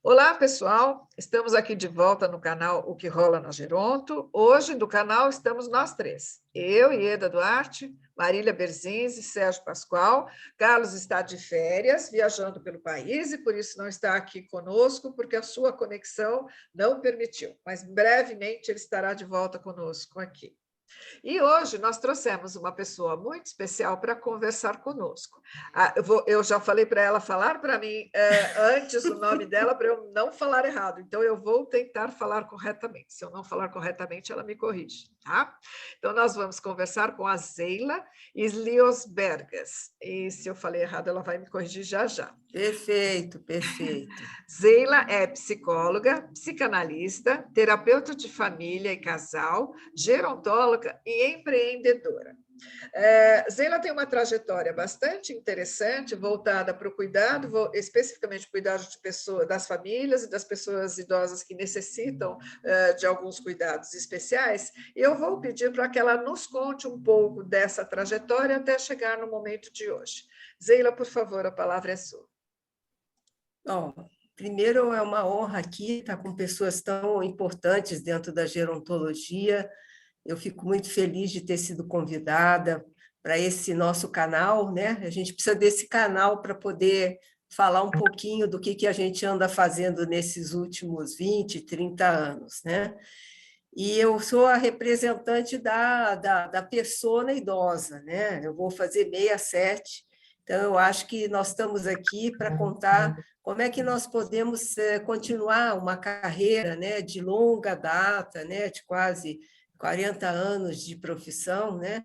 Olá, pessoal! Estamos aqui de volta no canal O que Rola na Geronto. Hoje, do canal, estamos nós três. Eu, Ieda Duarte, Marília Berzinzi, Sérgio Pascoal. Carlos está de férias, viajando pelo país, e por isso não está aqui conosco, porque a sua conexão não permitiu. Mas brevemente ele estará de volta conosco aqui. E hoje nós trouxemos uma pessoa muito especial para conversar conosco. Eu já falei para ela falar para mim antes o nome dela, para eu não falar errado. Então, eu vou tentar falar corretamente. Se eu não falar corretamente, ela me corrige. Tá? Então, nós vamos conversar com a Zeila Sliosbergas. E se eu falei errado, ela vai me corrigir já já. Perfeito, perfeito. Zeila é psicóloga, psicanalista, terapeuta de família e casal, gerontóloga e empreendedora. Zeila tem uma trajetória bastante interessante, voltada para o cuidado, especificamente cuidado de pessoas, das famílias e das pessoas idosas que necessitam de alguns cuidados especiais. E eu vou pedir para que ela nos conte um pouco dessa trajetória até chegar no momento de hoje. Zeila, por favor, a palavra é sua. Bom, primeiro, é uma honra aqui estar com pessoas tão importantes dentro da gerontologia. Eu fico muito feliz de ter sido convidada para esse nosso canal, né? A gente precisa desse canal para poder falar um pouquinho do que a gente anda fazendo nesses últimos 20, 30 anos, né? E eu sou a representante da persona idosa, né? Eu vou fazer 67, então eu acho que nós estamos aqui para contar como é que nós podemos continuar uma carreira, né, de longa data, né, de quase 40 anos de profissão, né?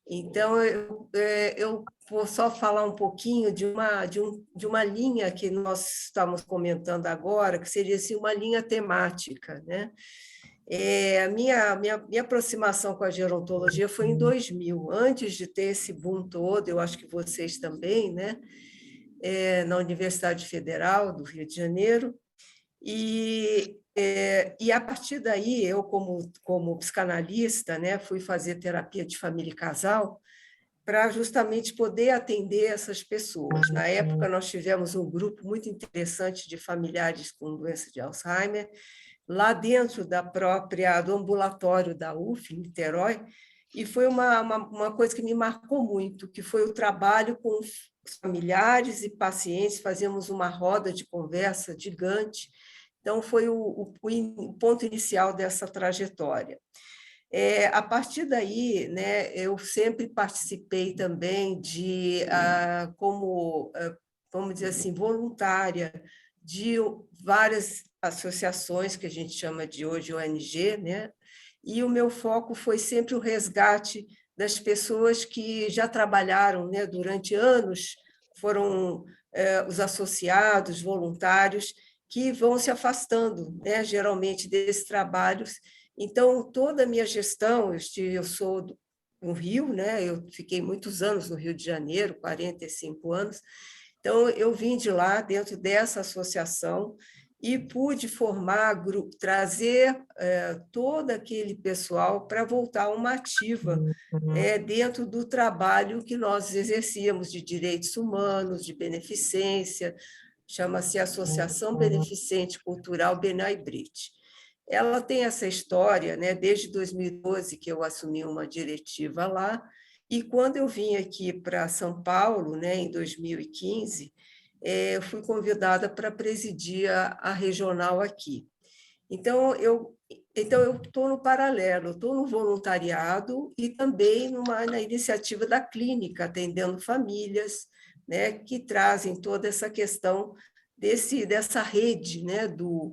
Então, eu vou só falar um pouquinho de uma linha que nós estamos comentando agora, que seria assim, uma linha temática, né? A minha aproximação com a gerontologia foi em 2000, antes de ter esse boom todo, eu acho que vocês também, né? Na Universidade Federal do Rio de Janeiro, e a partir daí, eu, como psicanalista, né, fui fazer terapia de família e casal para justamente poder atender essas pessoas. Na época, nós tivemos um grupo muito interessante de familiares com doença de Alzheimer, lá dentro do ambulatório da UF, em Niterói, e foi uma coisa que me marcou muito, que foi o trabalho com os familiares e pacientes, fazíamos uma roda de conversa gigante. Então, foi o ponto inicial dessa trajetória. A partir daí, né, eu sempre participei também vamos dizer assim, voluntária de várias associações que a gente chama de hoje ONG, né? E o meu foco foi sempre o resgate das pessoas que já trabalharam, né, durante anos, foram os associados, voluntários, que vão se afastando, né, geralmente, desses trabalhos. Então, toda a minha gestão, eu sou no Rio, né? Eu fiquei muitos anos no Rio de Janeiro, 45 anos. Então, eu vim de lá, dentro dessa associação, e pude formar, trazer todo aquele pessoal para voltar a uma ativa dentro do trabalho que nós exercíamos de direitos humanos, de beneficência, chama-se Associação Beneficente Cultural Benay Brit. Ela tem essa história, né, desde 2012 que eu assumi uma diretiva lá, e quando eu vim aqui para São Paulo, né, em 2015, eu fui convidada para presidir a regional aqui. Então eu estou no paralelo, estou no voluntariado e também na iniciativa da clínica, atendendo famílias, né, que trazem toda essa questão dessa rede, né, do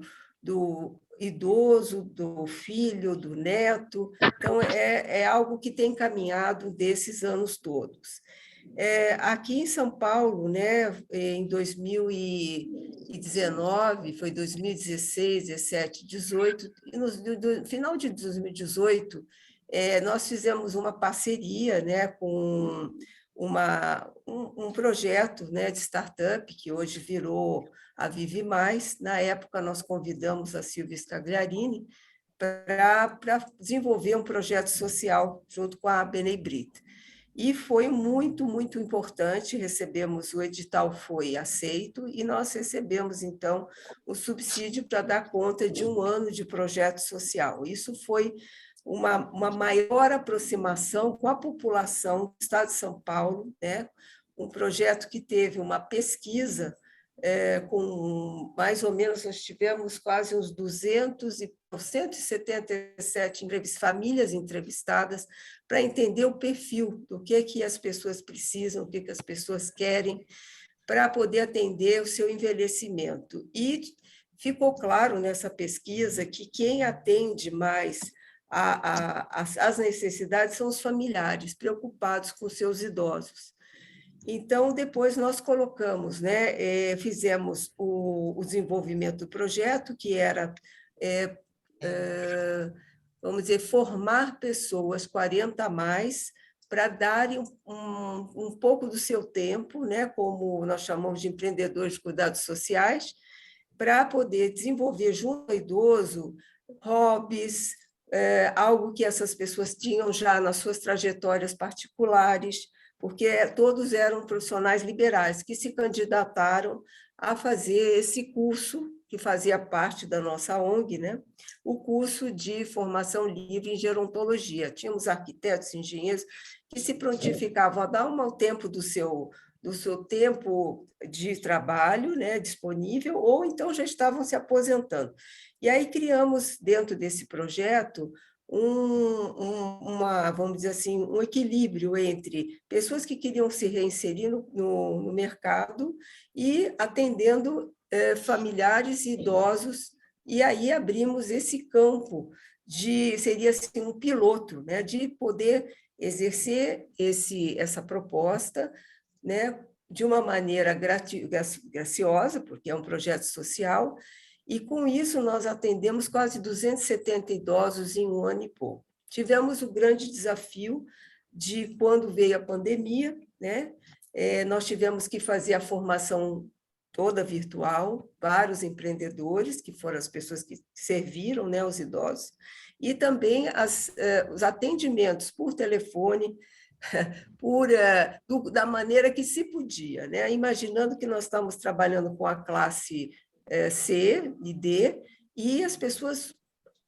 idoso, do filho, do neto. Então, é algo que tem caminhado desses anos todos. Aqui em São Paulo, né, em 2019, foi 2016, 17, 18, e no final de 2018, nós fizemos uma parceria, né, com um projeto, né, de startup, que hoje virou a Vive Mais. Na época, nós convidamos a Silvia Scagliarini para desenvolver um projeto social junto com a Benay Brita. E foi muito, muito importante, recebemos, o edital foi aceito, e nós recebemos, então, o subsídio para dar conta de 1 ano de projeto social. Isso foi uma maior aproximação com a população do Estado de São Paulo, né? Um projeto que teve uma pesquisa com mais ou menos, nós tivemos quase uns 177 famílias entrevistadas para entender o perfil do que as pessoas precisam, o que as pessoas querem, para poder atender o seu envelhecimento. E ficou claro nessa pesquisa que quem atende mais as necessidades são os familiares, preocupados com seus idosos. Então, depois nós colocamos, né, fizemos o desenvolvimento do projeto, que era, vamos dizer, formar pessoas 40 a mais, para darem um pouco do seu tempo, né, como nós chamamos de empreendedores de cuidados sociais, para poder desenvolver junto ao idoso hobbies, algo que essas pessoas tinham já nas suas trajetórias particulares, porque todos eram profissionais liberais que se candidataram a fazer esse curso, que fazia parte da nossa ONG, né? O curso de formação livre em gerontologia. Tínhamos arquitetos, engenheiros, que se prontificavam a dar um tempo do seu tempo de trabalho, né, disponível, ou então já estavam se aposentando. E aí criamos, dentro desse projeto, vamos dizer assim, um equilíbrio entre pessoas que queriam se reinserir no mercado e atendendo familiares e idosos, e aí abrimos esse campo seria assim, um piloto, né, de poder exercer essa proposta, né, de uma maneira graciosa, porque é um projeto social, e com isso nós atendemos quase 270 idosos em 1 ano e pouco. Tivemos o grande desafio de quando veio a pandemia, né, nós tivemos que fazer a formação toda virtual, vários empreendedores, que foram as pessoas que serviram, né, os idosos, e também os atendimentos por telefone, da maneira que se podia, né? Imaginando que nós estamos trabalhando com a classe C e D, e as pessoas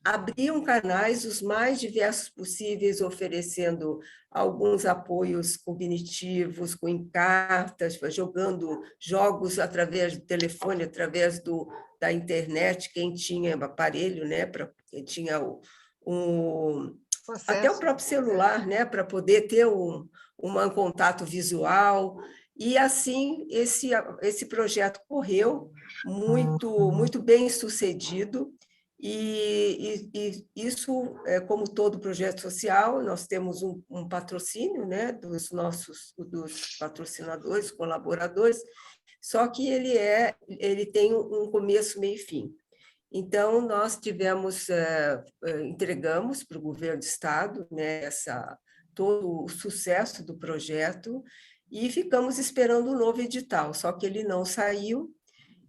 abriam canais os mais diversos possíveis, oferecendo alguns apoios cognitivos, com cartas, jogando jogos através do telefone, através da internet, quem tinha aparelho, né? Quem tinha até o próprio celular, né, para poder ter um contato visual. E assim esse projeto correu muito bem sucedido. E isso, como todo projeto social, nós temos um patrocínio, né, dos patrocinadores, colaboradores, só que ele tem um começo, meio e fim. Então, nós entregamos para o governo do Estado, né, todo o sucesso do projeto, e ficamos esperando um novo edital, só que ele não saiu.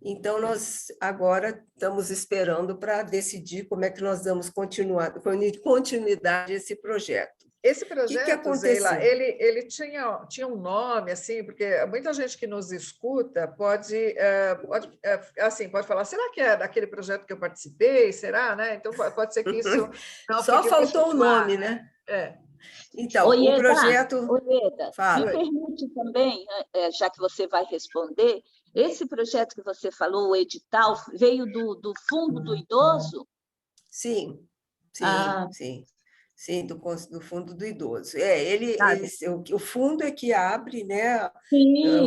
Então, nós agora estamos esperando para decidir como é que nós damos continuidade a esse projeto. Esse projeto, que aconteceu? Zeila, ele tinha um nome, assim, porque muita gente que nos escuta pode falar, será que é daquele projeto que eu participei? Será, né? Então, pode ser que isso não Só fique faltou muito o claro, nome, né? Então, Oieda, o projeto... Oieda, Fala. me permite também, já que você vai responder, esse projeto que você falou, o edital, veio do Fundo do Idoso? Sim. Sim, do Fundo do Idoso. O fundo é que abre, né,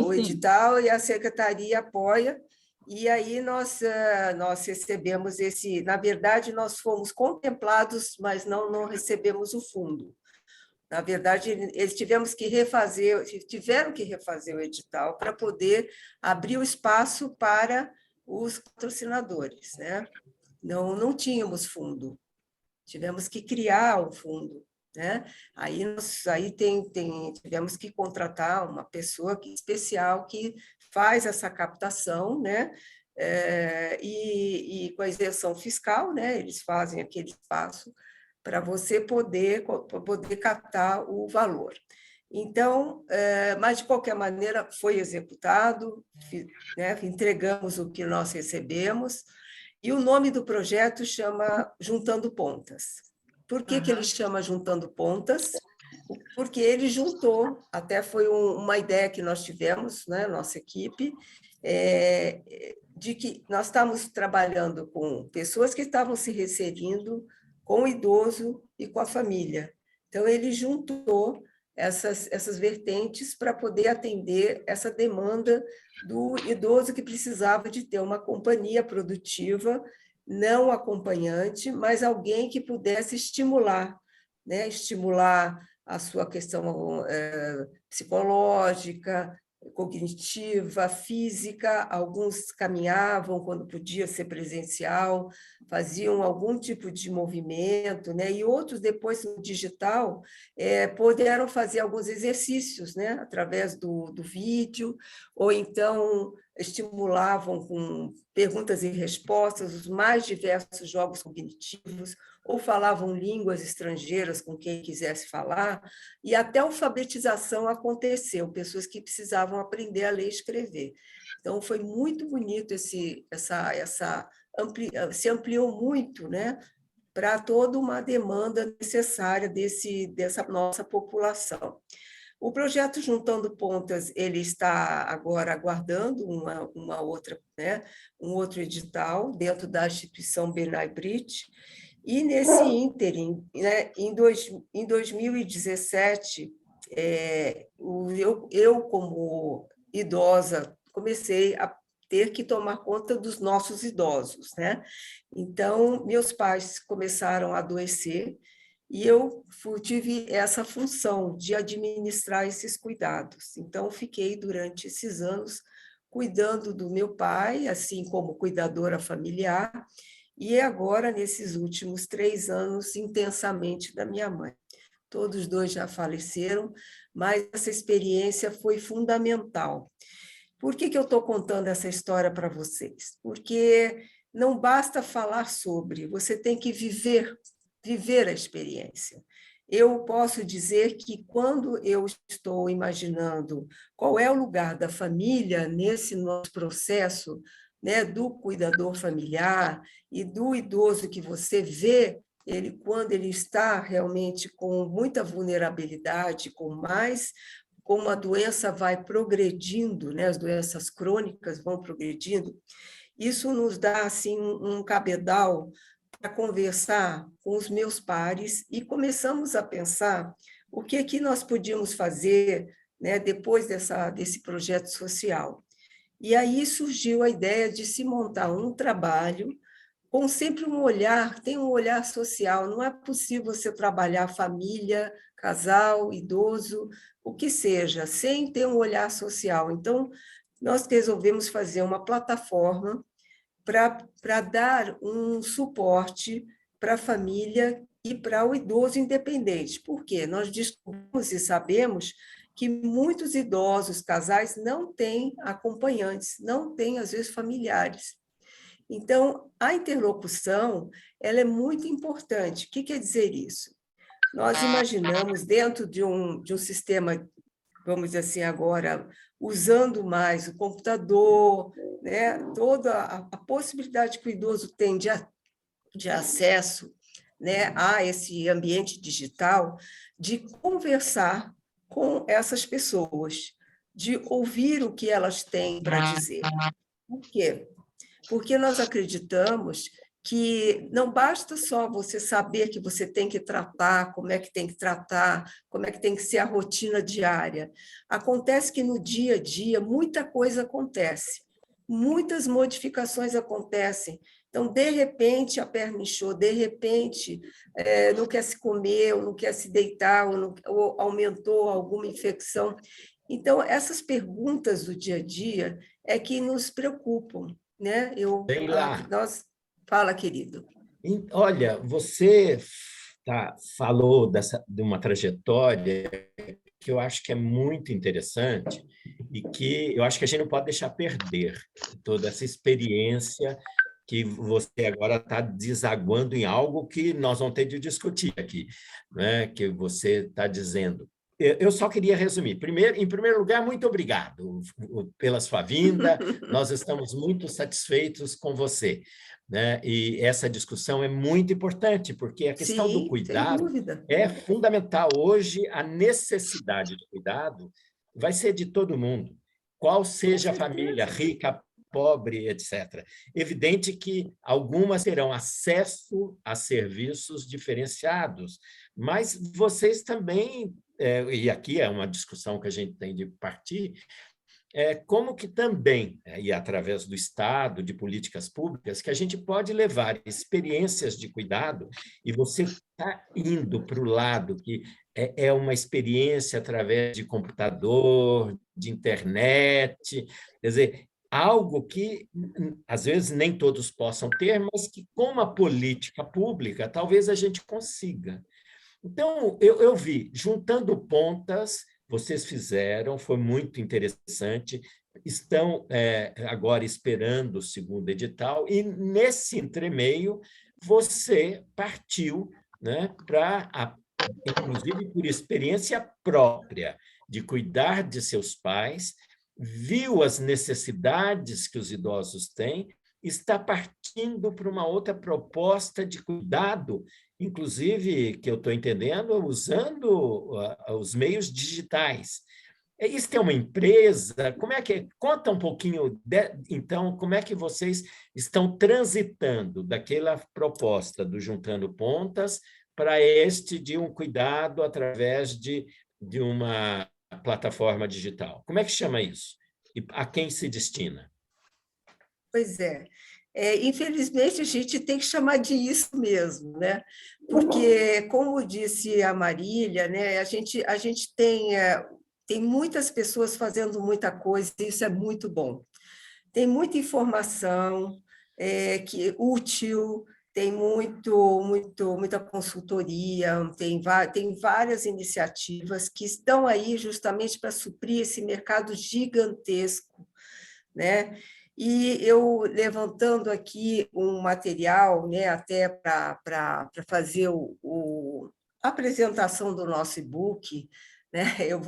o edital, e a secretaria apoia, e aí nós recebemos na verdade, nós fomos contemplados, mas não recebemos o fundo. Na verdade, eles tiveram que refazer o edital para poder abrir o espaço para os patrocinadores, né? Não tínhamos fundo. Tivemos que criar o fundo, né? Aí tivemos que contratar uma pessoa especial que faz essa captação, né? E com a isenção fiscal, né? Eles fazem aquele espaço para você poder captar o valor. Então, mas, de qualquer maneira, foi executado, né? Entregamos o que nós recebemos, e o nome do projeto chama Juntando Pontas. Por que ele chama Juntando Pontas? Porque ele juntou, até foi uma ideia que nós tivemos, né, nossa equipe, de que nós estávamos trabalhando com pessoas que estavam se reinserindo com o idoso e com a família. Então, ele juntou essas vertentes para poder atender essa demanda do idoso que precisava de ter uma companhia produtiva, não acompanhante, mas alguém que pudesse estimular, né? Estimular a sua questão psicológica, cognitiva, física. Alguns caminhavam quando podia ser presencial, faziam algum tipo de movimento, né? E outros, depois, no digital, puderam fazer alguns exercícios, né? Através do vídeo, ou então estimulavam com perguntas e respostas os mais diversos jogos cognitivos, ou falavam línguas estrangeiras com quem quisesse falar, e até a alfabetização aconteceu, pessoas que precisavam aprender a ler e escrever. Então, foi muito bonito, se ampliou muito, né, para toda uma demanda necessária dessa nossa população. O projeto Juntando Pontas, ele está agora aguardando uma outra, né, um outro edital dentro da instituição Benay Brit, e nesse ínterim, né, em 2017, eu, como idosa, comecei a ter que tomar conta dos nossos idosos, né? Então, meus pais começaram a adoecer, e eu tive essa função de administrar esses cuidados. Então, fiquei durante esses anos cuidando do meu pai, assim como cuidadora familiar, e agora, nesses últimos 3 anos, intensamente da minha mãe. Todos os dois já faleceram, mas essa experiência foi fundamental. Por que eu estou contando essa história para vocês? Porque não basta falar sobre, você tem que viver a experiência. Eu posso dizer que, quando eu estou imaginando qual é o lugar da família nesse nosso processo, né, do cuidador familiar e do idoso, que você vê ele quando ele está realmente com muita vulnerabilidade, como a doença vai progredindo, né, as doenças crônicas vão progredindo, isso nos dá assim um cabedal para conversar com os meus pares, e começamos a pensar o que nós podíamos fazer, né, depois desse projeto social. E aí surgiu a ideia de se montar um trabalho com sempre um olhar, tem um olhar social. Não é possível você trabalhar família, casal, idoso, o que seja, sem ter um olhar social. Então, nós resolvemos fazer uma plataforma para dar um suporte para a família e para o idoso independente. Por quê? Nós descobrimos e sabemos que muitos idosos, casais, não têm acompanhantes, não têm, às vezes, familiares. Então, a interlocução, ela é muito importante. O que quer dizer isso? Nós imaginamos, dentro de um sistema, vamos dizer assim, agora, usando mais o computador, né, toda a possibilidade que o idoso tem de acesso, né, a esse ambiente digital, de conversar com essas pessoas, de ouvir o que elas têm para dizer. Por quê? Porque nós acreditamos que não basta só você saber que você tem que tratar, como é que tem que tratar, como é que tem que ser a rotina diária. Acontece que, no dia a dia, muita coisa acontece, muitas modificações acontecem. Então, de repente, a perna inchou, de repente, não quer se comer, ou não quer se deitar, ou aumentou alguma infecção. Então, essas perguntas do dia a dia é que nos preocupam, né? Fala, querido. Olha, você falou de uma trajetória que eu acho que é muito interessante e que eu acho que a gente não pode deixar perder toda essa experiência que você agora está desaguando em algo que nós vamos ter de discutir aqui, né? Que você está dizendo. Eu só queria resumir. Em primeiro lugar, muito obrigado pela sua vinda. Nós estamos muito satisfeitos com você, né? E essa discussão é muito importante, porque a questão do Sim, sem cuidado dúvida. é fundamental. Hoje, a necessidade do cuidado vai ser de todo mundo, qual Com seja a família, certeza. rica, pobre, etc. Evidente que algumas terão acesso a serviços diferenciados, mas vocês também e aqui é uma discussão que a gente tem de partir, como que também, e através do Estado, de políticas públicas, que a gente pode levar experiências de cuidado, e você está indo para o lado que é uma experiência através de computador, de internet, quer dizer, algo que, às vezes, nem todos possam ter, mas que, com uma política pública, talvez a gente consiga. Então, eu vi, juntando pontas, vocês fizeram, foi muito interessante, estão agora esperando o segundo edital, e nesse entremeio, você partiu, né, para, inclusive por experiência própria, de cuidar de seus pais, viu as necessidades que os idosos têm, está partindo para uma outra proposta de cuidado, inclusive, que eu estou entendendo, usando os meios digitais. Isso é uma empresa? Como é que é? Conta um pouquinho, então, como é que vocês estão transitando daquela proposta do Juntando Pontas para este de um cuidado através de uma plataforma digital? Como é que chama isso? E a quem se destina? Pois é. Infelizmente, a gente tem que chamar de isso mesmo, né? Porque, como disse a Marília, né, a gente tem muitas pessoas fazendo muita coisa, e isso é muito bom. Tem muita informação que útil, tem muita consultoria, tem várias iniciativas que estão aí justamente para suprir esse mercado gigantesco, né? E eu levantando aqui um material, né, até para fazer a apresentação do nosso e-book, né, eu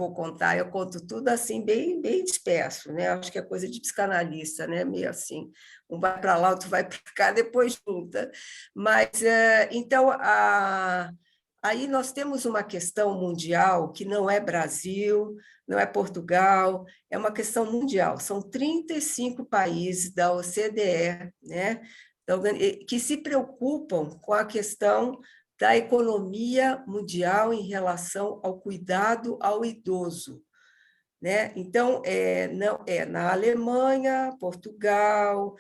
conto tudo assim, bem disperso, né? Acho que é coisa de psicanalista, né? Meio assim, um vai para lá, outro vai para cá, depois junta. Mas, então, aí nós temos uma questão mundial que não é Brasil, não é Portugal, é uma questão mundial. São 35 países da OCDE, né, que se preocupam com a questão da economia mundial em relação ao cuidado ao idoso, né? Então, na Alemanha, Portugal,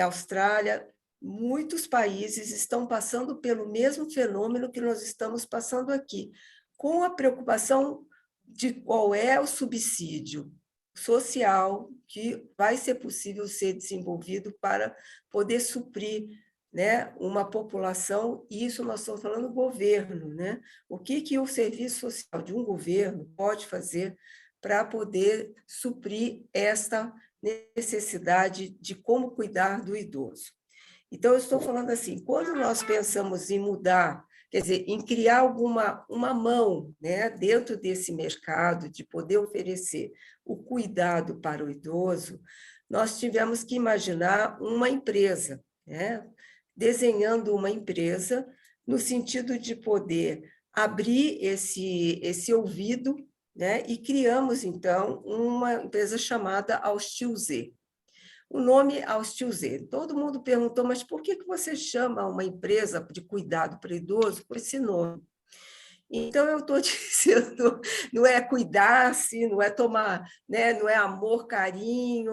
Austrália, muitos países estão passando pelo mesmo fenômeno que nós estamos passando aqui, com a preocupação de qual é o subsídio social que vai ser possível ser desenvolvido para poder suprir, né, uma população, e isso nós estamos falando do governo, né? O que o serviço social de um governo pode fazer para poder suprir esta necessidade de como cuidar do idoso. Então, eu estou falando assim, quando nós pensamos em mudar, quer dizer, em criar uma mão, né, dentro desse mercado, de poder oferecer o cuidado para o idoso, nós tivemos que imaginar uma empresa, né, desenhando uma empresa no sentido de poder abrir esse ouvido, né, e criamos, então, uma empresa chamada Austil Z. O nome Austil Z. Todo mundo perguntou, mas por que você chama uma empresa de cuidado para idoso com esse nome? Então, eu estou dizendo, não é cuidar-se, não é tomar, né, não é amor, carinho,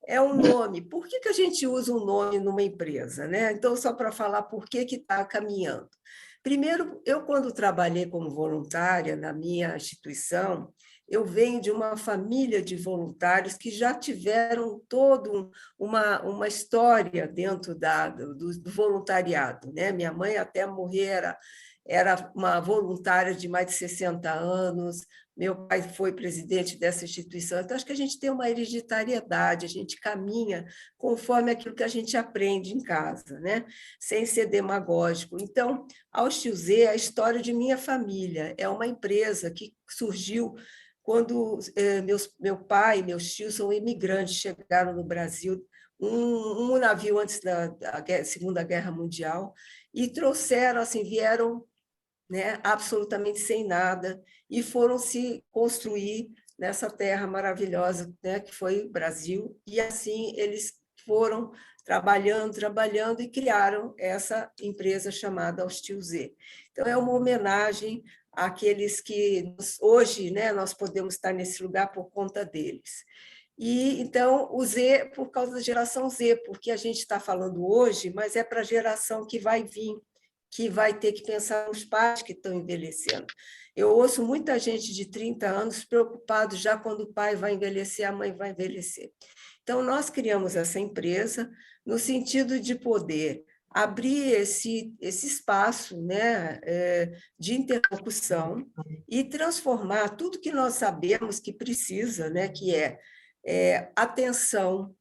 é um nome. Por que a gente usa um nome numa empresa, né? Então, só para falar por que está caminhando. Primeiro, eu, quando trabalhei como voluntária na minha instituição, eu venho de uma família de voluntários que já tiveram toda uma história dentro do voluntariado, né? Minha mãe, até morrer, era uma voluntária de mais de 60 anos, meu pai foi presidente dessa instituição, então acho que a gente tem uma hereditariedade, a gente caminha conforme aquilo que a gente aprende em casa, né? Sem ser demagógico. Então, a Hostil Z é a história de minha família, é uma empresa que surgiu quando meu pai e meus tios são imigrantes, chegaram no Brasil, um navio antes da Segunda Guerra Mundial, e trouxeram, assim, vieram, né, absolutamente sem nada, e foram se construir nessa terra maravilhosa, né, que foi o Brasil, e assim eles foram trabalhando e criaram essa empresa chamada Hostil Z. Então, é uma homenagem àqueles que hoje, né, nós podemos estar nesse lugar por conta deles. E, então, o Z, por causa da geração Z, porque a gente está falando hoje, mas é para a geração que vai vir, que vai ter que pensar nos pais que estão envelhecendo. Eu ouço muita gente de 30 anos preocupado já quando o pai vai envelhecer, a mãe vai envelhecer. Então, nós criamos essa empresa no sentido de poder abrir esse espaço, né, de interlocução e transformar tudo que nós sabemos que precisa, né, que é atenção.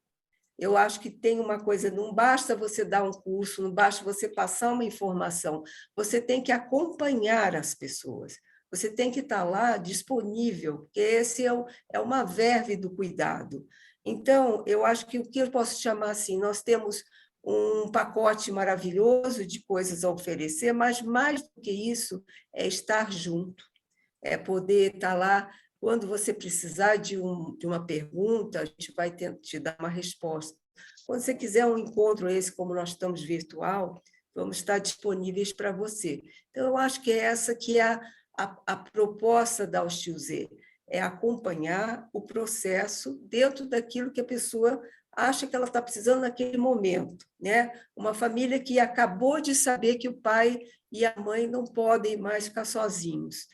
Eu acho que tem uma coisa, não basta você dar um curso, não basta você passar uma informação, você tem que acompanhar as pessoas, você tem que estar lá disponível, porque esse é uma verve do cuidado. Então, eu acho que o que eu posso chamar assim, nós temos um pacote maravilhoso de coisas a oferecer, mas mais do que isso é estar junto, é poder estar lá. Quando você precisar de uma pergunta, a gente vai te dar uma resposta. Quando você quiser um encontro esse, como nós estamos virtual, vamos estar disponíveis para você. Então, eu acho que é essa que é a proposta da Hostil Z, é acompanhar o processo dentro daquilo que a pessoa acha que ela está precisando naquele momento, né? Uma família que acabou de saber que o pai e a mãe não podem mais ficar sozinhos.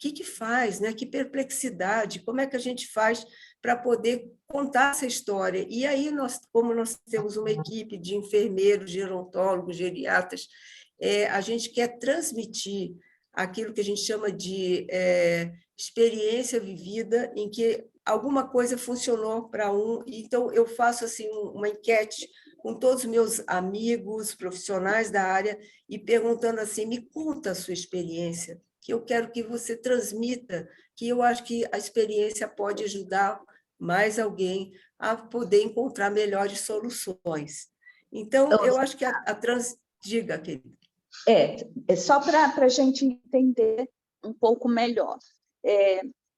O que faz, né? Que perplexidade, como é que a gente faz para poder contar essa história? E aí, como nós temos uma equipe de enfermeiros, gerontólogos, geriatras, a gente quer transmitir aquilo que a gente chama de experiência vivida, em que alguma coisa funcionou para um. Então, eu faço assim uma enquete com todos os meus amigos, profissionais da área, e perguntando assim, me conta a sua experiência, que eu quero que você transmita, que eu acho que a experiência pode ajudar mais alguém a poder encontrar melhores soluções. Então, eu acho que Diga, querida. É só para a gente entender um pouco melhor.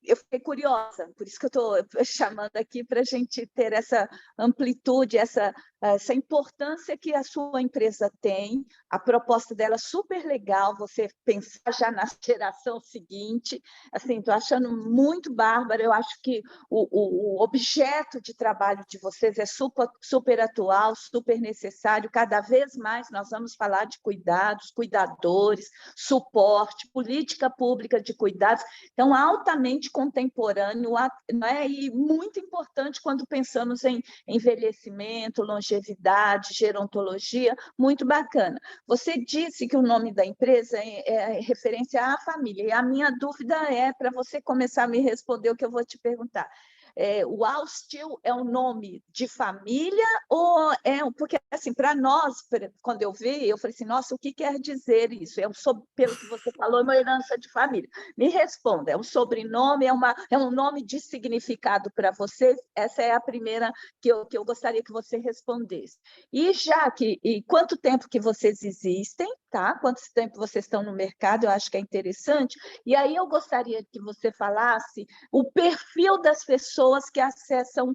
Eu fiquei curiosa, por isso que eu estou chamando aqui para a gente ter essa amplitude, essa importância que a sua empresa tem. A proposta dela é super legal, você pensar já na geração seguinte. Assim, estou achando muito bárbaro. Eu acho que o objeto de trabalho de vocês é super atual, super necessário. Cada vez mais nós vamos falar de cuidados, cuidadores, suporte, política pública de cuidados. Então, altamente contemporâneo, né? E muito importante quando pensamos em envelhecimento, longevidade, gerontologia, muito bacana. Você disse que o nome da empresa é referência à família, e a minha dúvida é, para você começar a me responder o que eu vou te perguntar, o Hostil é um nome de família ou porque assim, para nós, quando eu vi, eu falei assim, nossa, o que quer dizer isso? Pelo que você falou, é uma herança de família. Me responda, é um sobrenome, é um nome de significado para você? Essa é a primeira que eu gostaria que você respondesse. E quanto tempo que vocês existem, tá? Quanto tempo vocês estão no mercado? Eu acho que é interessante. E aí eu gostaria que você falasse o perfil das pessoas que acessam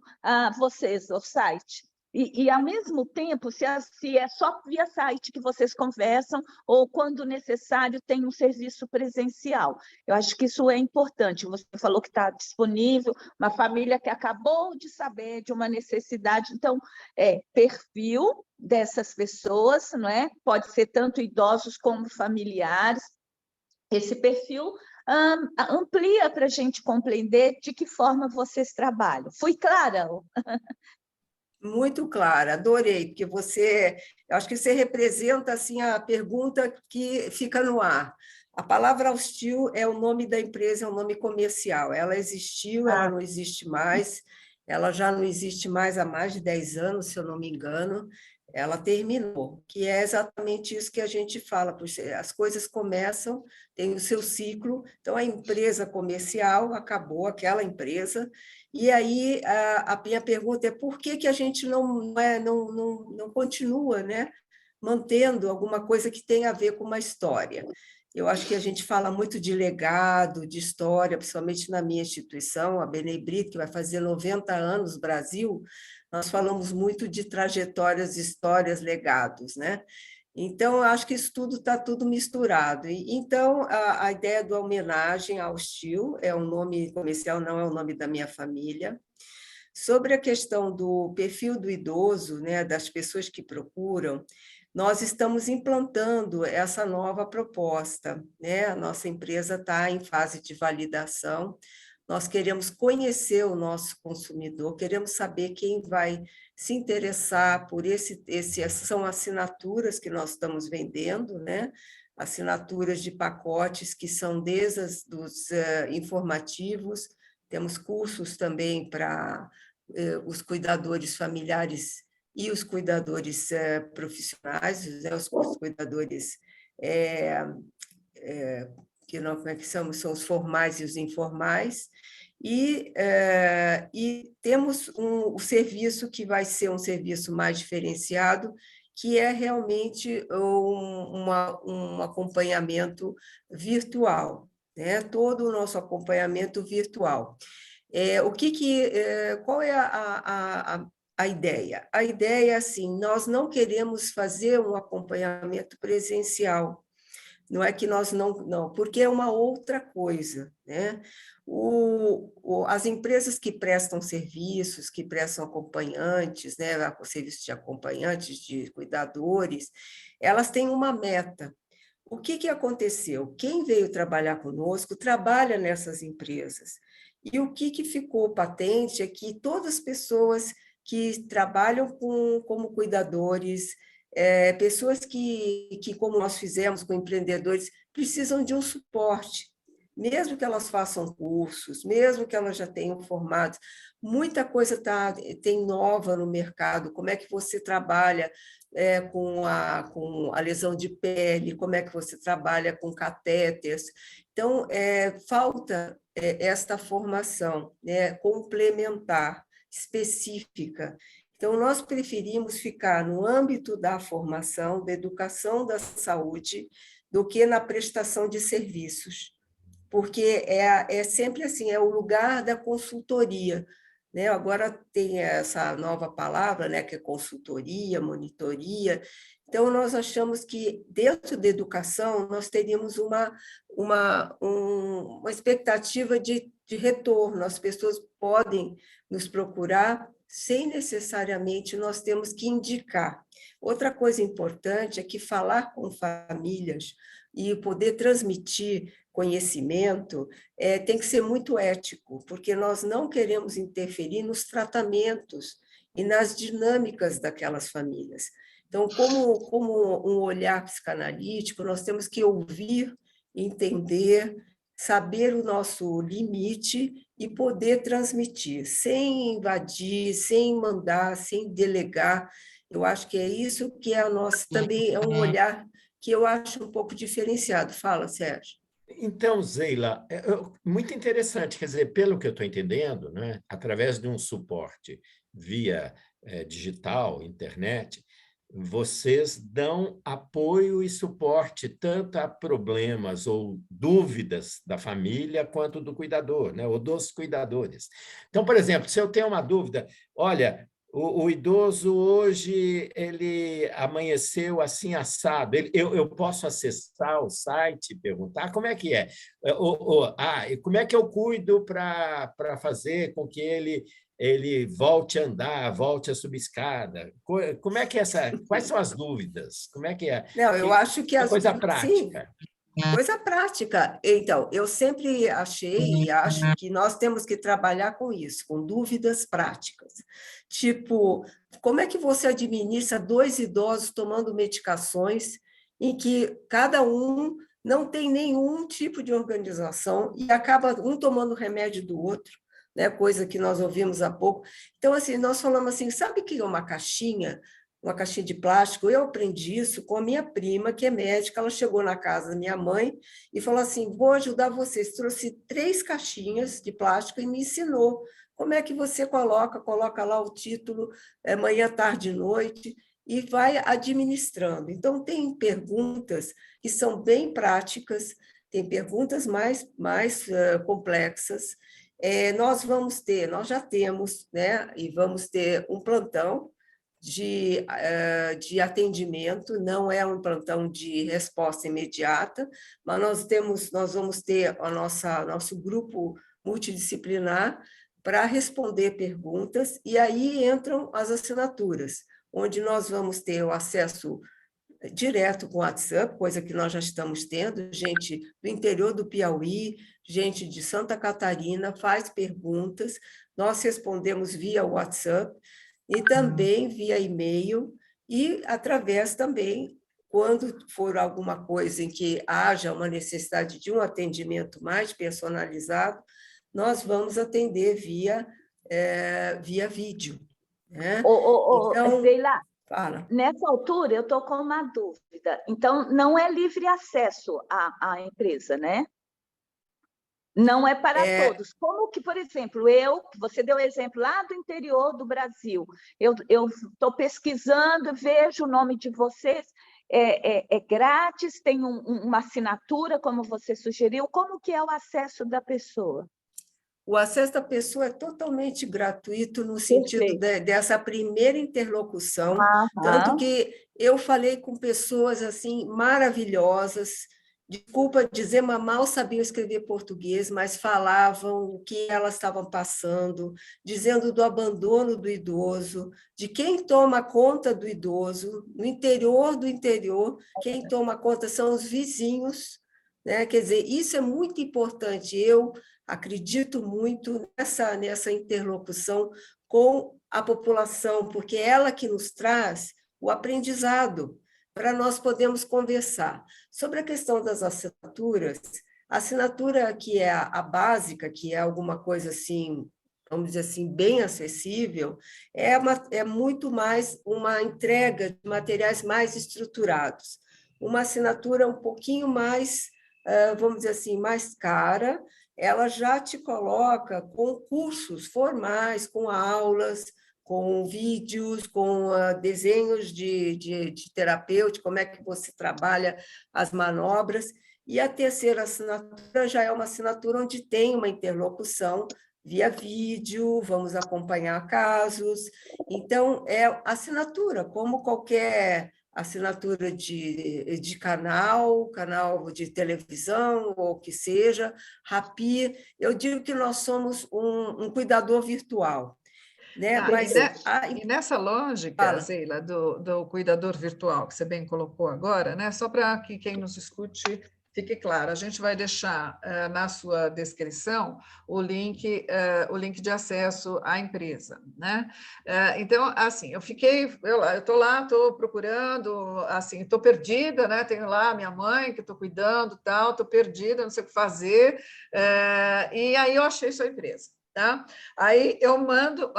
vocês, o site. E, ao mesmo tempo, se é só via site que vocês conversam ou, quando necessário, tem um serviço presencial. Eu acho que isso é importante. Você falou que está disponível, uma família que acabou de saber de uma necessidade. Então, perfil dessas pessoas, não é? Pode ser tanto idosos como familiares. Esse perfil amplia para a gente compreender de que forma vocês trabalham. Fui clara? Muito clara, adorei, porque eu acho que você representa assim a pergunta que fica no ar. A palavra Austil é o nome da empresa, é um nome comercial. Ela existiu, ela não existe mais, ela já não existe mais há mais de 10 anos, se eu não me engano. Ela terminou, que é exatamente isso que a gente fala, porque as coisas começam, tem o seu ciclo, então a empresa comercial acabou, aquela empresa, e aí a minha pergunta é por que, que a gente não continua, né, mantendo alguma coisa que tem a ver com uma história. Eu acho que a gente fala muito de legado, de história, principalmente na minha instituição, a Benebrito, que vai fazer 90 anos, Brasil, nós falamos muito de trajetórias, histórias, legados, né? Então, eu acho que isso tudo está tudo misturado. Então, a ideia da homenagem ao Austil é um nome comercial, não é o nome da minha família. Sobre a questão do perfil do idoso, né, das pessoas que procuram, nós estamos implantando essa nova proposta, né? A nossa empresa está em fase de validação. Nós queremos conhecer o nosso consumidor, queremos saber quem vai se interessar por são assinaturas que nós estamos vendendo, né? Assinaturas de pacotes que são desde os informativos, temos cursos também para os cuidadores familiares e os cuidadores profissionais, né, os cuidadores que não, como é que são os formais e os informais, e temos o serviço que vai ser um serviço mais diferenciado, que é realmente um acompanhamento virtual, né? Todo o nosso acompanhamento virtual. Qual é a ideia? A ideia é assim, nós não queremos fazer um acompanhamento presencial, não é que nós não, porque é uma outra coisa, né? As empresas que prestam serviços, que prestam acompanhantes, né? Serviços de acompanhantes, de cuidadores, elas têm uma meta. O que aconteceu? Quem veio trabalhar conosco trabalha nessas empresas. E o que ficou patente é que todas as pessoas que trabalham como cuidadores, pessoas que, como nós fizemos com empreendedores, precisam de um suporte, mesmo que elas façam cursos, mesmo que elas já tenham formados, muita coisa tem nova no mercado, como é que você trabalha com a lesão de pele, como é que você trabalha com catéteres. Então, falta esta formação, né, complementar, específica. Então, nós preferimos ficar no âmbito da formação, da educação da saúde, do que na prestação de serviços, porque é sempre assim, é o lugar da consultoria, né? Agora tem essa nova palavra, né, que é consultoria, monitoria. Então, nós achamos que, dentro da educação, nós teríamos uma expectativa de retorno. As pessoas podem nos procurar sem necessariamente nós temos que indicar. Outra coisa importante é que falar com famílias e poder transmitir conhecimento tem que ser muito ético, porque nós não queremos interferir nos tratamentos e nas dinâmicas daquelas famílias. Então, como um olhar psicanalítico, nós temos que ouvir, entender, saber o nosso limite e poder transmitir, sem invadir, sem mandar, sem delegar. Eu acho que é isso que é a nossa, também é um olhar que eu acho um pouco diferenciado. Fala, Sérgio. Então, Zeila, muito interessante, quer dizer, pelo que eu estou entendendo, né, através de um suporte via digital, internet, vocês dão apoio e suporte tanto a problemas ou dúvidas da família quanto do cuidador, né, ou dos cuidadores. Então, por exemplo, se eu tenho uma dúvida, olha, o idoso hoje ele amanheceu assim assado. Eu posso acessar o site e perguntar como é que é? E como é que eu cuido para fazer com que ele volte a andar, volte a subir escada? Como é que quais são as dúvidas? Como é que é? Não, eu acho que coisa prática. Sim. Coisa prática. Então, eu sempre achei e acho que nós temos que trabalhar com isso, com dúvidas práticas. Tipo, como é que você administra 2 idosos tomando medicações em que cada um não tem nenhum tipo de organização e acaba um tomando remédio do outro, né? Coisa que nós ouvimos há pouco. Então, assim, nós falamos assim, sabe o que é uma caixinha de plástico? Eu aprendi isso com a minha prima, que é médica. Ela chegou na casa da minha mãe e falou assim, vou ajudar vocês. Trouxe 3 caixinhas de plástico e me ensinou como é que você coloca lá o título, manhã, tarde e noite, e vai administrando. Então, tem perguntas que são bem práticas, tem perguntas mais complexas. Nós já temos, né, e vamos ter um plantão de atendimento, não é um plantão de resposta imediata, mas nós vamos ter nosso grupo multidisciplinar para responder perguntas, e aí entram as assinaturas, onde nós vamos ter o acesso direto com o WhatsApp, coisa que nós já estamos tendo, gente do interior do Piauí, gente de Santa Catarina faz perguntas, nós respondemos via WhatsApp e também via e-mail e através também, quando for alguma coisa em que haja uma necessidade de um atendimento mais personalizado, nós vamos atender via vídeo. Né? Então, Sheila, fala. nessa altura eu estou com uma dúvida. Então, não é livre acesso à empresa, né? Não é para todos. Como que, por exemplo, você deu exemplo lá do interior do Brasil, eu estou pesquisando, vejo o nome de vocês, é grátis, tem uma assinatura, como você sugeriu, como que é o acesso da pessoa? O acesso da pessoa é totalmente gratuito no sentido dessa primeira interlocução, tanto que eu falei com pessoas assim maravilhosas, desculpa dizer, mas mal sabiam escrever português, mas falavam o que elas estavam passando, dizendo do abandono do idoso, de quem toma conta do idoso, no interior do interior, quem toma conta são os vizinhos, né? Quer dizer, isso é muito importante. Eu acredito muito nessa interlocução com a população, porque é ela que nos traz o aprendizado para nós podermos conversar. Sobre a questão das assinaturas, a assinatura que é a básica, que é alguma coisa assim, vamos dizer assim, bem acessível, é muito mais uma entrega de materiais mais estruturados. Uma assinatura um pouquinho mais, vamos dizer assim, mais cara, ela já te coloca com cursos formais, com aulas, com vídeos, com desenhos de terapeuta, como é que você trabalha as manobras. E a terceira assinatura já é uma assinatura onde tem uma interlocução via vídeo, vamos acompanhar casos. Então, é assinatura, como qualquer assinatura de canal de televisão, ou o que seja, Rappi. Eu digo que nós somos um cuidador virtual. Né? Mas, e nessa lógica, Sheila, do cuidador virtual, que você bem colocou agora, né? Só para que quem nos escute fique claro, a gente vai deixar na sua descrição o link de acesso à empresa, né? Então, assim, eu estou lá, estou procurando, assim, estou perdida, né? Tenho lá a minha mãe que estou cuidando, tal, estou perdida, não sei o que fazer, e aí eu achei sua empresa. Tá? Aí eu mando,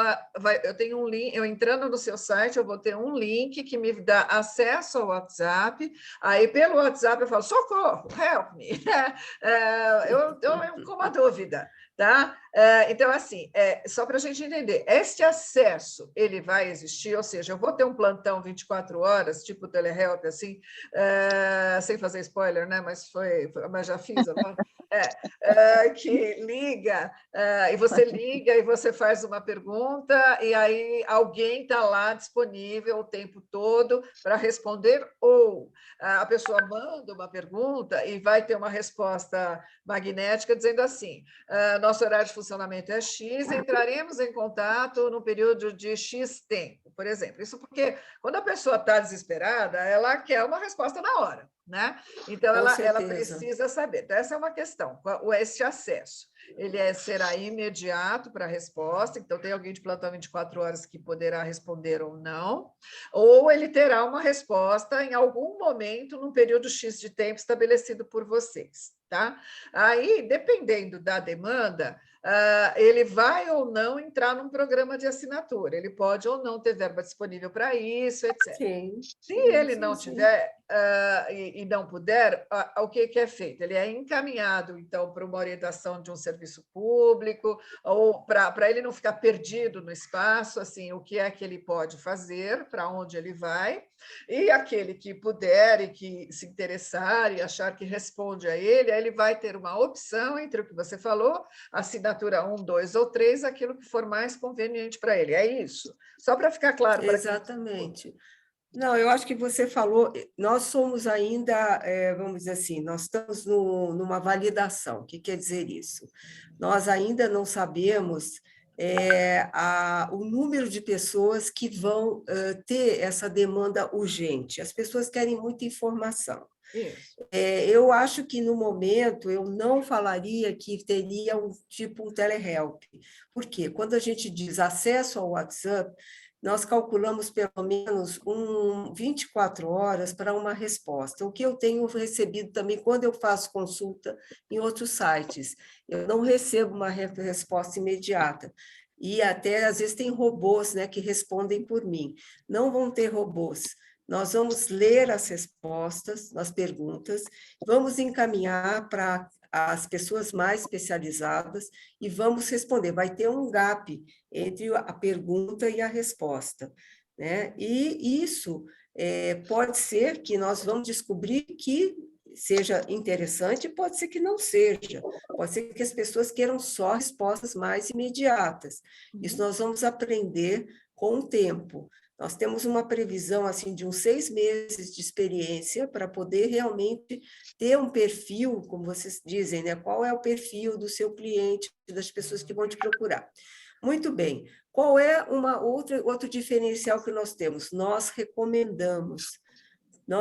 eu tenho um link, eu entrando no seu site, eu vou ter um link que me dá acesso ao WhatsApp, aí pelo WhatsApp eu falo, socorro, help me, eu com uma dúvida, tá? Então, assim, só para a gente entender, este acesso, ele vai existir, ou seja, eu vou ter um plantão 24 horas, tipo telehelp, assim, sem fazer spoiler, né? Mas já fiz agora. Que liga, e você liga e você faz uma pergunta, e aí alguém está lá disponível o tempo todo para responder, ou a pessoa manda uma pergunta e vai ter uma resposta magnética dizendo assim, nosso horário de funcionamento é X, entraremos em contato no período de X tempo. por exemplo. Isso porque quando a pessoa está desesperada, ela quer uma resposta na hora, né? Então, Com ela certeza. precisa saber. Então, essa é uma questão, esse acesso. Ele será imediato para a resposta, então tem alguém de plantão 24 horas que poderá responder ou ele terá uma resposta em algum momento, num período X de tempo estabelecido por vocês. Tá? Aí, dependendo da demanda, ele vai ou não entrar num programa de assinatura, ele pode ou não ter verba disponível para isso, etc. Sim, Se ele sim, não sim. tiver e não puder, o que é feito? Ele é encaminhado, então, para uma orientação de um serviço público, ou para ele não ficar perdido no espaço, assim, o que é que ele pode fazer, para onde ele vai, e aquele que puder e que se interessar e achar que responde a ele, aí ele vai ter uma opção entre o que você falou, assinatura 1, 2 ou 3, aquilo que for mais conveniente para ele. É isso. Só para ficar claro para quem... Exatamente. Não, eu acho que você falou, nós somos ainda, vamos dizer assim, nós estamos numa validação. O que quer dizer isso? Nós ainda não sabemos o número de pessoas que vão ter essa demanda urgente. As pessoas querem muita informação. Isso. Eu acho que, no momento, eu não falaria que teria um telehelp. Por quê? Quando a gente diz acesso ao WhatsApp, nós calculamos pelo menos 24 horas para uma resposta. O que eu tenho recebido também quando eu faço consulta em outros sites. Eu não recebo uma resposta imediata. E até, às vezes, tem robôs, né, que respondem por mim. Não vão ter robôs. Nós vamos ler as respostas, as perguntas, vamos encaminhar para as pessoas mais especializadas e vamos responder. Vai ter um gap entre a pergunta e a resposta, né? E isso pode ser que nós vamos descobrir que seja interessante, pode ser que não seja. Pode ser que as pessoas queiram só respostas mais imediatas. Isso nós vamos aprender com o tempo. Nós temos uma previsão assim de uns 6 meses de experiência para poder realmente ter um perfil, como vocês dizem, né? Qual é o perfil do seu cliente, das pessoas que vão te procurar. Muito bem. Qual é outro diferencial que nós temos? Nós recomendamos.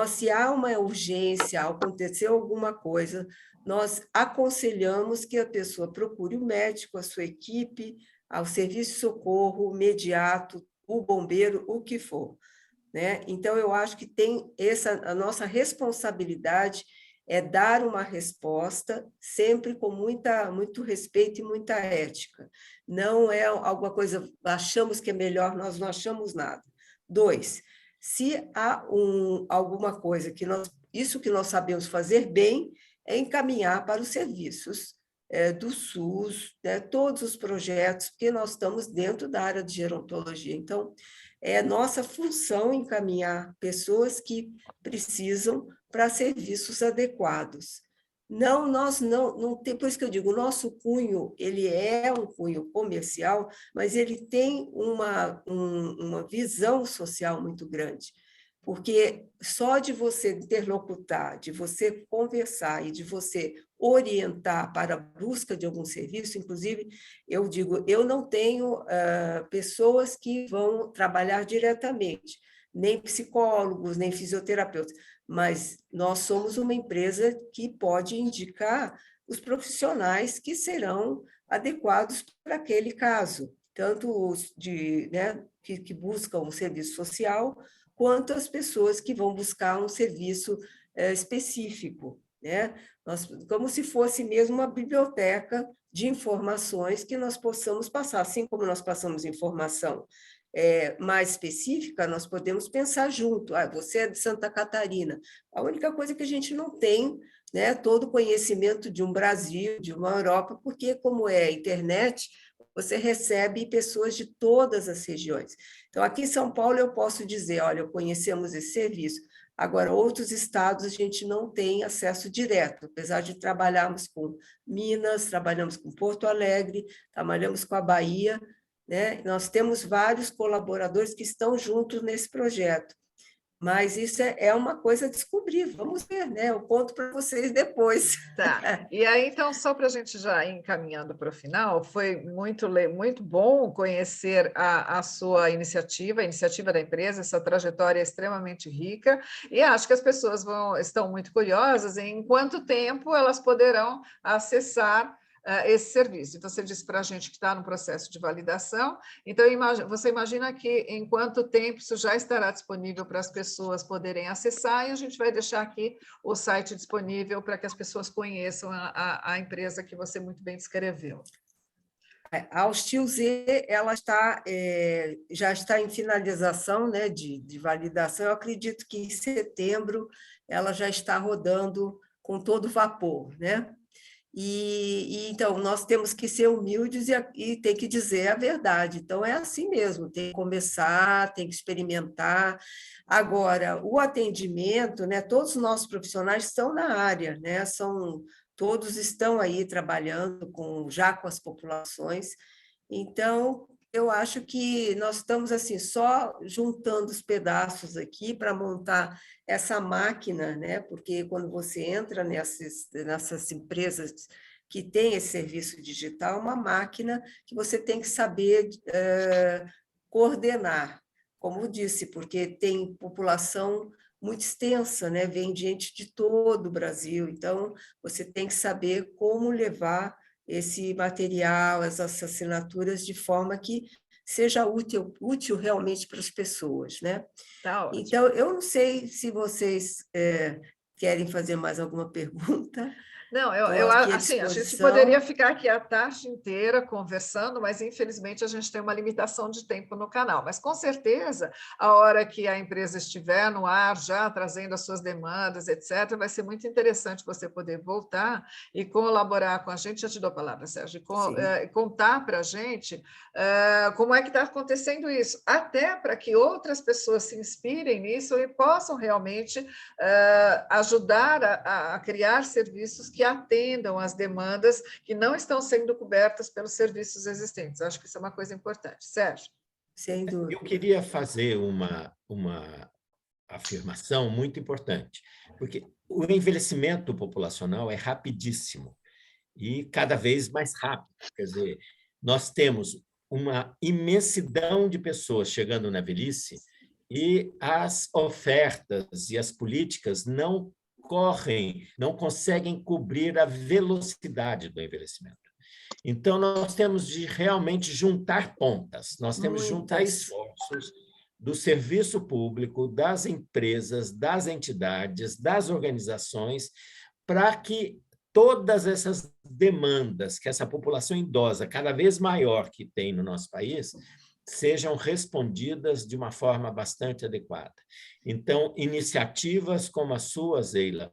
Se há uma urgência, aconteceu alguma coisa, nós aconselhamos que a pessoa procure o médico, a sua equipe, ao serviço de socorro imediato, o bombeiro, o que for, né? Então, eu acho que a nossa responsabilidade é dar uma resposta sempre com muito respeito e muita ética. Não é alguma coisa, achamos que é melhor, nós não achamos nada. 2, se há alguma coisa isso que nós sabemos fazer bem, é encaminhar para os serviços do SUS, né, todos os projetos, porque nós estamos dentro da área de gerontologia. Então, é nossa função encaminhar pessoas que precisam para serviços adequados. Nós não tem, por isso que eu digo, o nosso cunho, ele é um cunho comercial, mas ele tem uma visão social muito grande. Porque só de você interlocutar, de você conversar e de você orientar para a busca de algum serviço, inclusive, eu digo, eu não tenho pessoas que vão trabalhar diretamente, nem psicólogos, nem fisioterapeutas, mas nós somos uma empresa que pode indicar os profissionais que serão adequados para aquele caso, tanto os que buscam um serviço social, quanto as pessoas que vão buscar um serviço específico, né? Como se fosse mesmo uma biblioteca de informações que nós possamos passar, assim como nós passamos informação mais específica, nós podemos pensar junto. Você é de Santa Catarina. A única coisa que a gente não tem, né, todo o conhecimento de um Brasil, de uma Europa, porque como é a internet, você recebe pessoas de todas as regiões. Então, aqui em São Paulo, eu posso dizer, olha, conhecemos esse serviço. Agora, outros estados, a gente não tem acesso direto, apesar de trabalharmos com Minas, trabalhamos com Porto Alegre, trabalhamos com a Bahia, né? Nós temos vários colaboradores que estão juntos nesse projeto. Mas isso é uma coisa a descobrir, vamos ver, né? Eu conto para vocês depois. Tá. E aí, então, só para a gente já ir encaminhando para o final, foi muito bom conhecer a sua iniciativa, a iniciativa da empresa, essa trajetória extremamente rica, e acho que as pessoas estão muito curiosas em quanto tempo elas poderão acessar esse serviço. Então, você disse para a gente que está no processo de validação, então você imagina que em quanto tempo isso já estará disponível para as pessoas poderem acessar, e a gente vai deixar aqui o site disponível para que as pessoas conheçam a empresa que você muito bem descreveu. A Hostil Z ela já está em finalização, né, de validação. Eu acredito que em setembro ela já está rodando com todo vapor, né? Então, nós temos que ser humildes e ter que dizer a verdade. Então, é assim mesmo, tem que começar, tem que experimentar. Agora, o atendimento, né, todos os nossos profissionais estão na área, né, todos estão aí trabalhando já com as populações. Então, eu acho que nós estamos assim só juntando os pedaços aqui para montar essa máquina, né? Porque quando você entra nessas empresas que têm esse serviço digital, uma máquina que você tem que saber coordenar, como eu disse, porque tem população muito extensa, né? Vem gente de todo o Brasil, então você tem que saber como levar esse material, essas assinaturas, de forma que seja útil realmente para as pessoas, né? Tá ótimo. Então, eu não sei se vocês querem fazer mais alguma pergunta. Não, assim, a gente poderia ficar aqui a tarde inteira conversando, mas infelizmente a gente tem uma limitação de tempo no canal. Mas com certeza, a hora que a empresa estiver no ar, já trazendo as suas demandas, etc., vai ser muito interessante você poder voltar e colaborar com a gente. Já te dou a palavra, Sérgio, contar para a gente como é que está acontecendo isso, até para que outras pessoas se inspirem nisso e possam realmente ajudar a criar serviços que atendam às demandas que não estão sendo cobertas pelos serviços existentes. Acho que isso é uma coisa importante. Sérgio? Sem dúvida. Eu queria fazer uma afirmação muito importante, porque o envelhecimento populacional é rapidíssimo e cada vez mais rápido. Quer dizer, nós temos uma imensidão de pessoas chegando na velhice e as ofertas e as políticas não conseguem cobrir a velocidade do envelhecimento. Então, nós temos de realmente juntar pontas, nós temos de juntar esforços do serviço público, das empresas, das entidades, das organizações, para que todas essas demandas que essa população idosa cada vez maior que tem no nosso país sejam respondidas de uma forma bastante adequada. Então, iniciativas como a sua, Zeila,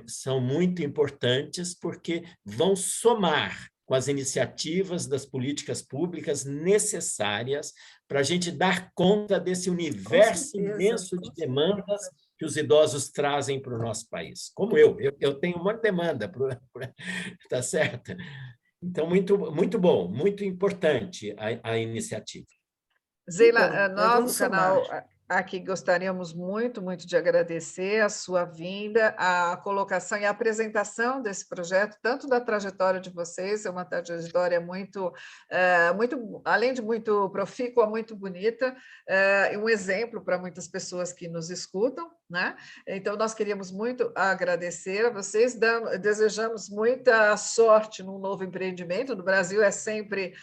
são muito importantes porque vão somar com as iniciativas das políticas públicas necessárias para a gente dar conta desse universo imenso de demandas que os idosos trazem para o nosso país. Como eu tenho uma demanda, tá certo? Então, muito bom, muito importante a iniciativa. Zeila, nós do canal aqui gostaríamos muito de agradecer a sua vinda, a colocação e a apresentação desse projeto, tanto da trajetória de vocês, é uma trajetória além de muito profícua, muito bonita, e um exemplo para muitas pessoas que nos escutam, né? Então, nós queríamos muito agradecer a vocês, desejamos muita sorte num novo empreendimento. No Brasil é sempre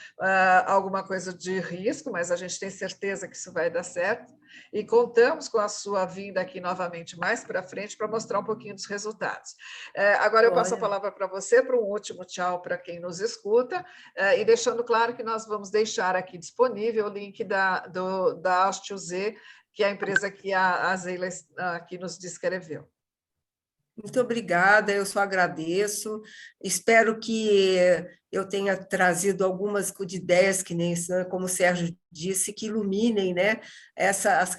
alguma coisa de risco, mas a gente tem certeza que isso vai dar certo. E contamos com a sua vinda aqui novamente mais para frente para mostrar um pouquinho dos resultados. Agora eu passo a palavra para você para um último tchau para quem nos escuta, e deixando claro que nós vamos deixar aqui disponível o link da Hostil Z, que é a empresa que a Zeila aqui nos descreveu. Muito obrigada, eu só agradeço. Espero que eu tenha trazido algumas ideias, que nem como o Sérgio disse, que iluminem, né?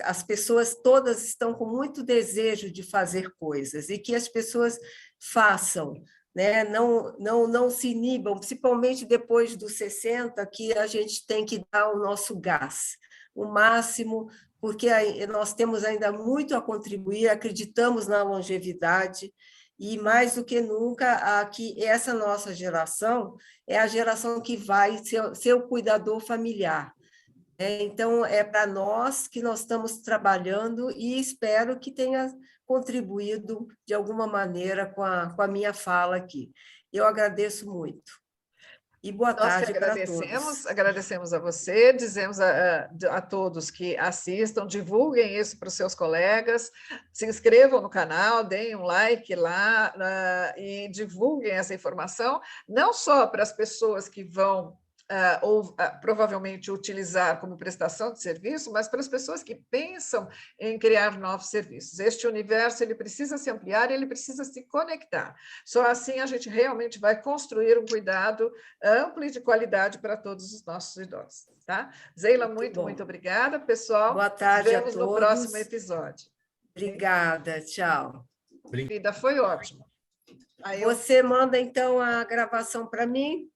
As pessoas todas estão com muito desejo de fazer coisas e que as pessoas façam, né? Não se inibam, principalmente depois dos 60, que a gente tem que dar o nosso gás, o máximo, porque nós temos ainda muito a contribuir, acreditamos na longevidade, e mais do que nunca, que essa nossa geração é a geração que vai ser o cuidador familiar. Então, é para nós que nós estamos trabalhando e espero que tenha contribuído de alguma maneira com a minha fala aqui. Eu agradeço muito. E boa tarde para todos. Agradecemos a você, dizemos a todos que assistam, divulguem isso para os seus colegas, se inscrevam no canal, deem um like lá e divulguem essa informação, não só para as pessoas que vão provavelmente utilizar como prestação de serviço, mas para as pessoas que pensam em criar novos serviços. Este universo ele precisa se ampliar, ele precisa se conectar. Só assim a gente realmente vai construir um cuidado amplo e de qualidade para todos os nossos idosos. Tá? Zeila, muito obrigada, pessoal. Boa tarde a todos. Nos vemos no próximo episódio. Obrigada, tchau. Vida, foi ótimo. Você manda, então, a gravação para mim?